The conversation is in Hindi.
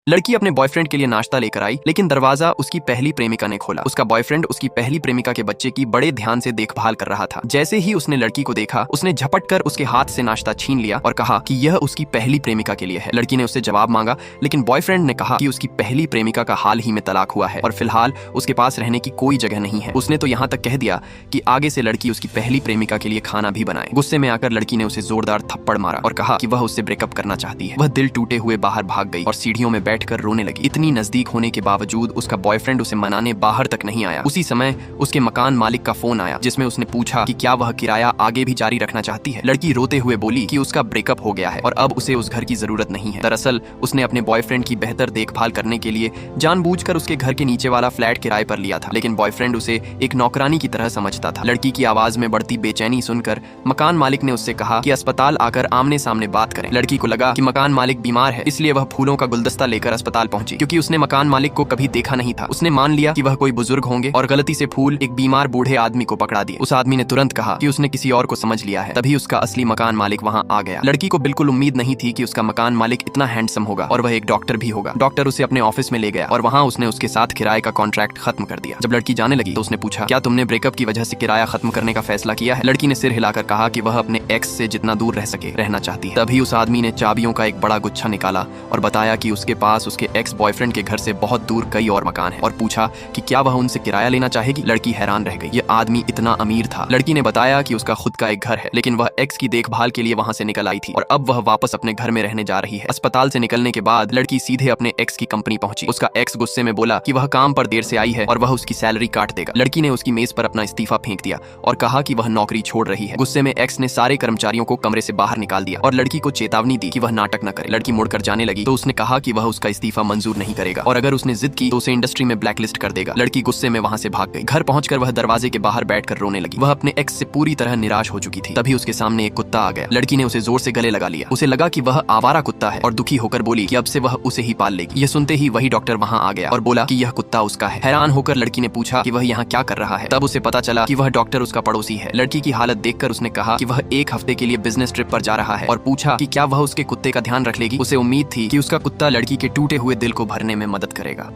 लड़की अपने बॉयफ्रेंड के लिए नाश्ता लेकर आई, लेकिन दरवाजा उसकी पहली प्रेमिका ने खोला। उसका बॉयफ्रेंड उसकी पहली प्रेमिका के बच्चे की बड़े ध्यान से देखभाल कर रहा था। जैसे ही उसने लड़की को देखा, उसने झपट कर उसके हाथ से नाश्ता छीन लिया और कहा कि यह उसकी पहली प्रेमिका के लिए है। लड़की ने उससे जवाब मांगा, लेकिन बॉयफ्रेंड ने कहा कि उसकी पहली प्रेमिका का हाल ही में तलाक हुआ है और फिलहाल उसके पास रहने की कोई जगह नहीं है। उसने तो यहाँ तक कह दिया कि आगे से लड़की उसकी पहली प्रेमिका के लिए खाना भी बनाए। गुस्से में आकर लड़की ने उसे जोरदार थप्पड़ मारा और कहा कि वह उससे ब्रेकअप करना चाहती है। वह दिल टूटे हुए बाहर भाग गई और सीढ़ियों में बैठकर रोने लगी। इतनी नजदीक होने के बावजूद उसका बॉयफ्रेंड उसे मनाने बाहर तक नहीं आया। उसी समय उसके मकान मालिक का फोन आया, जिसमें उसने पूछा कि क्या वह किराया आगे भी जारी रखना चाहती है। लड़की रोते हुए बोली कि उसका ब्रेकअप हो गया है और अब उसे उस घर की जरूरत नहीं है। दरअसल उसने अपने बॉयफ्रेंड की बेहतर देखभाल करने के लिए जानबूझकर उसके घर के नीचे वाला फ्लैट किराए पर लिया था, लेकिन बॉयफ्रेंड उसे एक नौकरानी की तरह समझता था। लड़की की आवाज में बढ़ती बेचैनी सुनकर मकान मालिक ने उससे कहा कि अस्पताल आकर आमने सामने बात करें। लड़की को लगा कि मकान मालिक बीमार है, इसलिए वह फूलों का गुलदस्ता लेकर अस्पताल पहुंची। क्योंकि उसने मकान मालिक को कभी देखा नहीं था, उसने मान लिया कि वह कोई बुजुर्ग होंगे और गलती से फूल एक बीमार बूढ़े आदमी को पकड़ा दिए। उस आदमी ने तुरंत कहा कि उसने किसी और को समझ लिया है। तभी उसका असली मकान मालिक वहां आ गया। लड़की को बिल्कुल उम्मीद नहीं थी कि उसका मकान मालिक इतना हैंडसम होगा और वह एक डॉक्टर भी होगा। डॉक्टर उसे अपने ऑफिस में ले गया और वहां उसने उसके साथ किराए का कॉन्ट्रैक्ट खत्म कर दिया। जब लड़की जाने लगी तो उसने पूछा, क्या तुमने ब्रेकअप की वजह से किराया खत्म करने का फैसला किया है? लड़की ने सिर हिलाकर कहा कि वह अपने एक्स से जितना दूर रह सके रहना चाहती है। तभी उस आदमी ने चाबियों का एक बड़ा गुच्छा निकाला और बताया कि उसके पास उसके एक्स बॉयफ्रेंड के घर से बहुत दूर कई और मकान है और पूछा कि क्या वह उनसे किराया लेना चाहेगी। लड़की हैरान रह गई, ये आदमी इतना अमीर था। लड़की ने बताया कि उसका खुद का एक घर है, लेकिन वह एक्स की देखभाल के लिए वहां से निकल आई थी और अब वह वापस अपने घर में रहने जा रही है। अस्पताल से निकलने के बाद लड़की सीधे अपने एक्स की कंपनी पहुंची। उसका एक्स गुस्से में बोला कि वह काम पर देर से आई है और वह उसकी सैलरी काट देगा। लड़की ने उसकी मेज पर अपना इस्तीफा फेंक दिया और कहा कि वह नौकरी छोड़ रही है। गुस्से में एक्स ने सारे कर्मचारियों को कमरे से बाहर निकाल दिया और लड़की को चेतावनी दी कि वह नाटक न करे। लड़की मुड़कर जाने लगी तो उसने कहा कि वह उसका इस्तीफा मंजूर नहीं करेगा और अगर उसने जिद की तो उसे इंडस्ट्री में ब्लैकलिस्ट कर देगा। लड़की गुस्से में वहां से भाग गई। घर पहुंचकर वह दरवाजे के बाहर बैठकर रोने लगी। वह अपने एक्स से पूरी तरह निराश हो चुकी थी। तभी उसके सामने एक कुत्ता आ गया। लड़की ने उसे जोर से गले लगा लिया। उसे लगा कि वह आवारा कुत्ता है और दुखी होकर बोली कि अब से वह उसे ही पाल लेगी। यह सुनते ही वही डॉक्टर वहां आ गया और बोला कि यह कुत्ता उसका है। हैरान होकर लड़की ने पूछा कि वह यहाँ क्या कर रहा है। तब उसे पता चला कि वह डॉक्टर उसका पड़ोसी है। लड़की की हालत देखकर उसने कहा कि वह एक हफ्ते के लिए बिजनेस ट्रिप पर जा रहा है और पूछा कि क्या वह उसके कुत्ते का ध्यान रख लेगी। उसे उम्मीद थी कि उसका कुत्ता लड़की के टूटे हुए दिल को भरने में मदद करेगा।